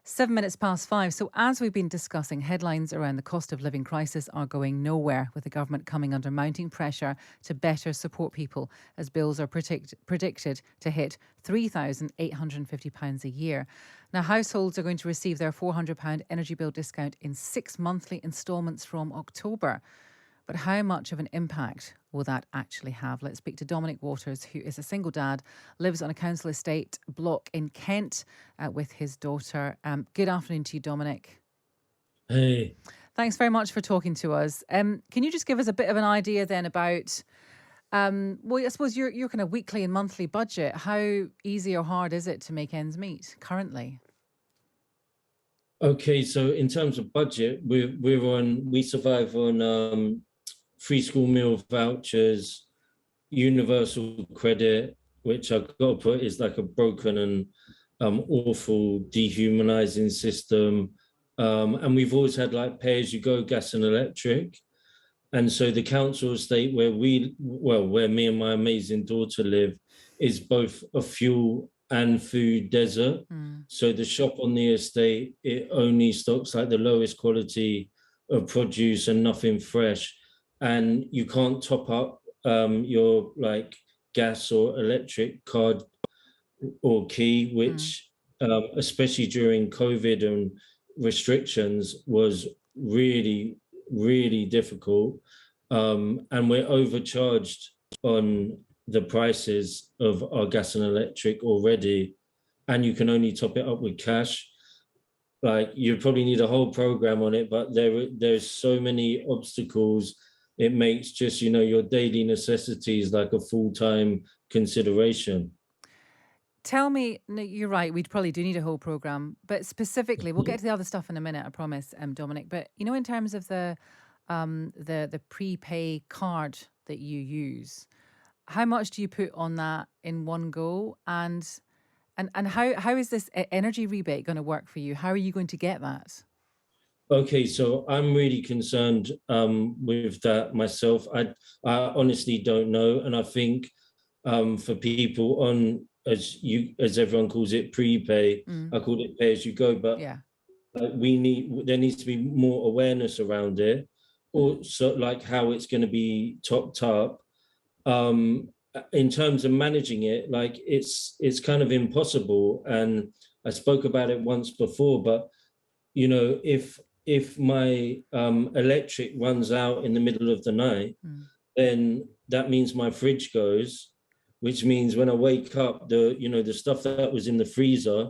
7 minutes past 5. So, as we've been discussing, headlines around the cost of living crisis are going nowhere, with the government coming under mounting pressure to better support people as bills are predicted to hit £3,850 a year. Now, households are going to receive their £400 energy bill discount in 6 monthly instalments from October. But how much of an impact will that actually have? Let's speak to Dominic Watters, who is a single dad, lives on a council estate block in Kent with his daughter. Good afternoon to you, Dominic. Hey. Thanks very much for talking to us. Can you just give us a bit of an idea then about, I suppose your kind of weekly and monthly budget? How easy or hard is it to make ends meet currently? Okay, so in terms of budget, we survive on free school meal vouchers, universal credit, which I've got to put is like a broken and awful dehumanizing system. And we've always had like pay-as-you-go gas and electric. And so the council estate where where me and my amazing daughter live is both a fuel and food desert. So the shop on the estate, it only stocks like the lowest quality of produce and nothing fresh. And you can't top up your like gas or electric card or key, which especially during COVID and restrictions was really, really difficult. And we're overcharged on the prices of our gas and electric already, and you can only top it up with cash. Like you probably need a whole program on it, but there's so many obstacles. It makes just, your daily necessities like a full-time consideration. Tell me, no, you're right, we probably do need a whole programme, but specifically, we'll get to the other stuff in a minute, I promise, Dominic. But, in terms of the prepay card that you use, how much do you put on that in one go? And how is this energy rebate going to work for you? How are you going to get that? Okay, so I'm really concerned with that myself. I honestly don't know, and I think for people on as everyone calls it prepay, I call it pay as you go, but Yeah. there needs to be more awareness around it, or so like how it's going to be topped up. In terms of managing it, like it's kind of impossible, and I spoke about it once before, but if my electric runs out in the middle of the night, then that means my fridge goes, which means when I wake up, the stuff that was in the freezer,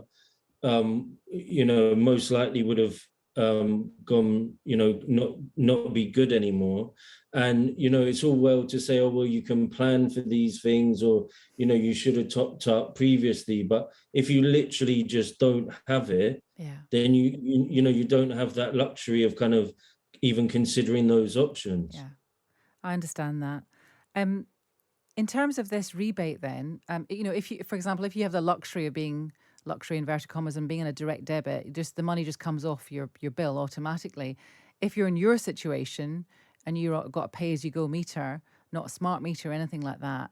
most likely would have gone, not be good anymore. And, it's all well to say, oh, well, you can plan for these things, or, you should have topped up previously. But if you literally just don't have it, then you don't have that luxury of kind of even considering those options. Yeah, I understand that. In terms of this rebate, then, if you, for example, if you have the luxury of being luxury inverted commas and being in a direct debit, just the money just comes off your bill automatically. If you're in your situation and you've got a pay as you go meter, not a smart meter or anything like that,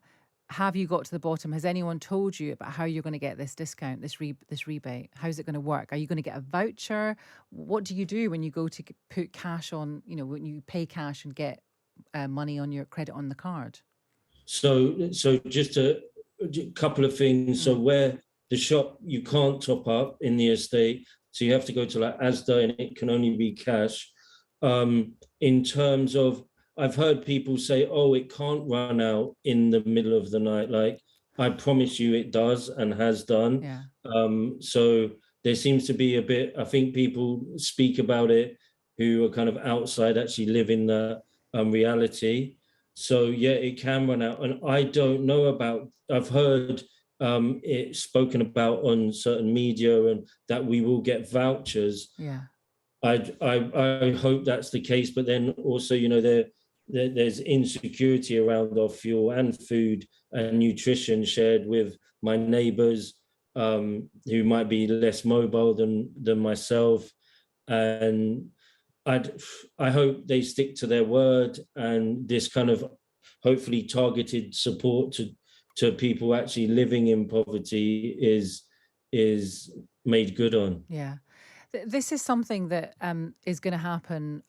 have you got to the bottom? Has anyone told you about how you're going to get this discount, this rebate? How's it going to work? Are you going to get a voucher? What do you do when you go to put cash on, when you pay cash and get money on your credit on the card? So just a couple of things. So where the shop, you can't top up in the estate, so you have to go to like Asda, and it can only be cash. In terms of, I've heard people say, oh, it can't run out in the middle of the night. Like, I promise you it does and has done. Yeah. So there seems to be a bit, I think people speak about it who are kind of outside, actually live in that reality. So yeah, it can run out. And I don't know about, I've heard it spoken about on certain media and that we will get vouchers. Yeah. I hope that's the case, but then also, there's insecurity around our fuel and food and nutrition shared with my neighbors who might be less mobile than myself. And I hope they stick to their word, and this kind of hopefully targeted support to people actually living in poverty is made good on. Yeah. This is something that is going to happen,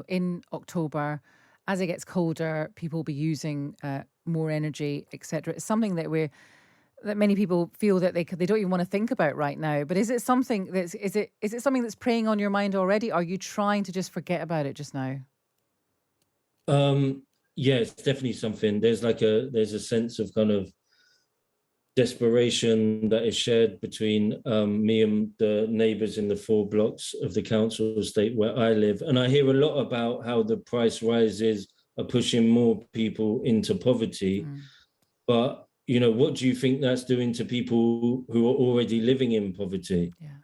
in October. As it gets colder, people will be using more energy, etc. It's something that many people feel that they don't even want to think about right now. But is it something is it something that's preying on your mind already? Are you trying to just forget about it just now? Yeah, it's definitely something. There's a sense of kind of desperation that is shared between me and the neighbours in the 4 blocks of the council estate where I live. And I hear a lot about how the price rises are pushing more people into poverty. Mm, But, what do you think that's doing to people who are already living in poverty? yeah.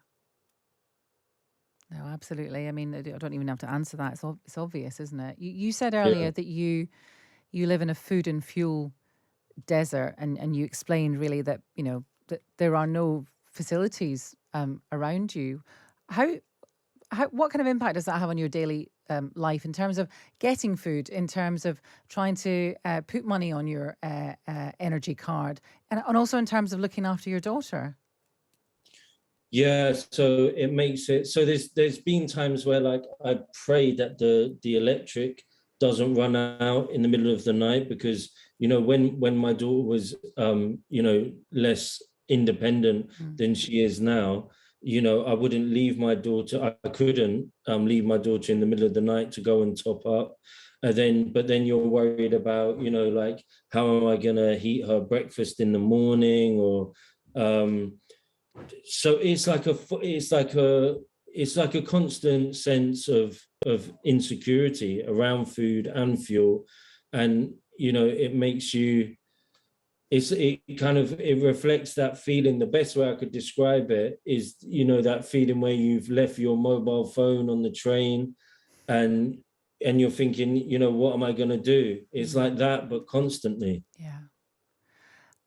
No, absolutely. I mean, I don't even have to answer that. It's obvious, isn't it? You said Yeah. earlier that you live in a food and fuel desert, and you explained really that that there are no facilities around you. How what kind of impact does that have on your daily life in terms of getting food, in terms of trying to put money on your energy card, and also in terms of looking after your daughter? Yeah, so it makes it so there's been times where like I pray that the electric doesn't run out in the middle of the night because when my daughter was less independent Mm, than she is now, I wouldn't leave my daughter. I couldn't leave my daughter in the middle of the night to go and top up. But then you're worried about, like how am I gonna heat her breakfast in the morning or so it's like a constant sense of insecurity around food and fuel, and it makes you it reflects that feeling. The best way I could describe it is that feeling where you've left your mobile phone on the train and you're thinking, what am I going to do? It's mm, like that but constantly. yeah.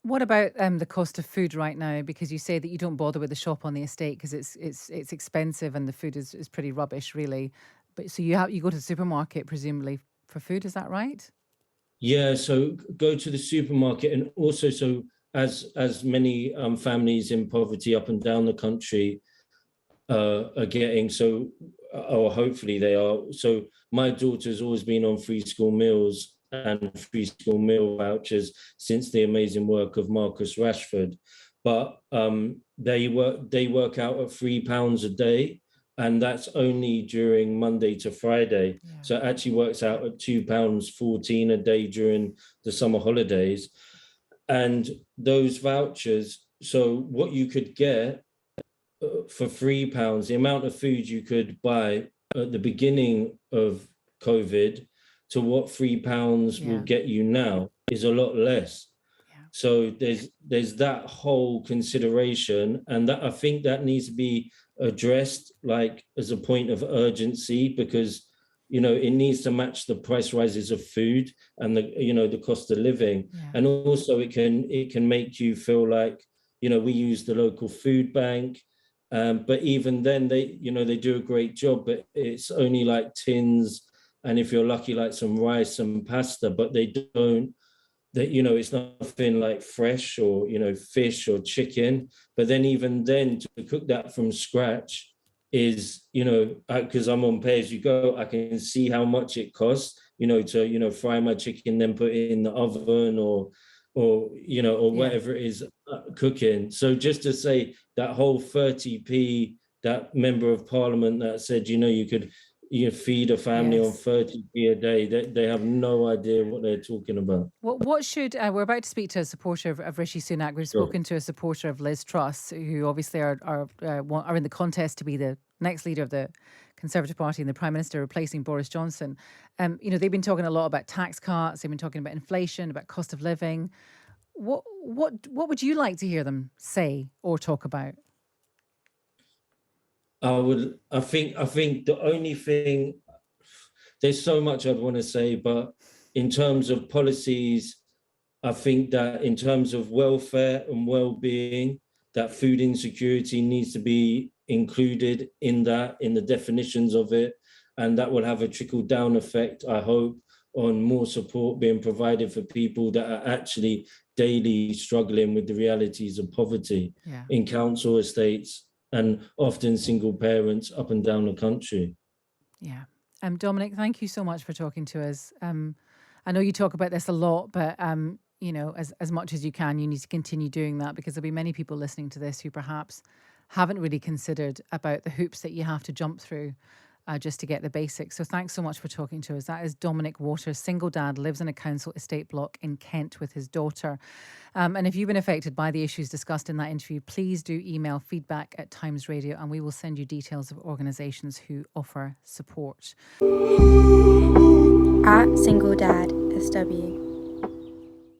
What about the cost of food right now? Because you say that you don't bother with the shop on the estate because it's expensive and the food is pretty rubbish, really. But so you go to the supermarket presumably for food, is that right? Yeah, so go to the supermarket, and also so as many families in poverty up and down the country are getting, so or hopefully they are. So my daughter's always been on free school meals and free school meal vouchers since the amazing work of Marcus Rashford, but they work out at £3 a day, and that's only during Monday to Friday. Yeah. So it actually works out at £2.14 a day during the summer holidays. And those vouchers, so what you could get for £3, the amount of food you could buy at the beginning of COVID to what £3 will Yeah. get you now is a lot less. Yeah. So there's that whole consideration, and that I think that needs to be addressed like as a point of urgency, because it needs to match the price rises of food and the cost of living. Yeah. And also it can make you feel like we use the local food bank, but even then they do a great job, but it's only like tins, and if you're lucky like some rice and pasta, but they don't that it's nothing like fresh or fish or chicken. But then even then to cook that from scratch is because I'm on pay as you go, I can see how much it costs to fry my chicken, then put it in the oven or Yeah. whatever it is cooking. So just to say that whole 30p, that member of parliament that said you could feed a family on Yes. 30p a day, they have no idea what they're talking about. What should we're about to speak to a supporter of Rishi Sunak. We've Sure. spoken to a supporter of Liz Truss, who obviously are in the contest to be the next leader of the Conservative Party and the Prime Minister, replacing Boris Johnson. They've been talking a lot about tax cuts. They've been talking about inflation, about cost of living. What would you like to hear them say or talk about? I think the only thing, there's so much I'd want to say, but in terms of policies, I think that in terms of welfare and well-being, that food insecurity needs to be included in the definitions of it, and that will have a trickle-down effect, I hope, on more support being provided for people that are actually daily struggling with the realities of poverty Yeah. in council estates, and often single parents up and down the country. Yeah. Dominic, thank you so much for talking to us. I know you talk about this a lot, but as much as you can, you need to continue doing that, because there'll be many people listening to this who perhaps haven't really considered about the hoops that you have to jump through just to get the basics. So thanks so much for talking to us. That is Dominic Watters, single dad, lives in a council estate block in Kent with his daughter. And if you've been affected by the issues discussed in that interview, please do email feedback@Times Radio, and we will send you details of organisations who offer support. At Single Dad SW.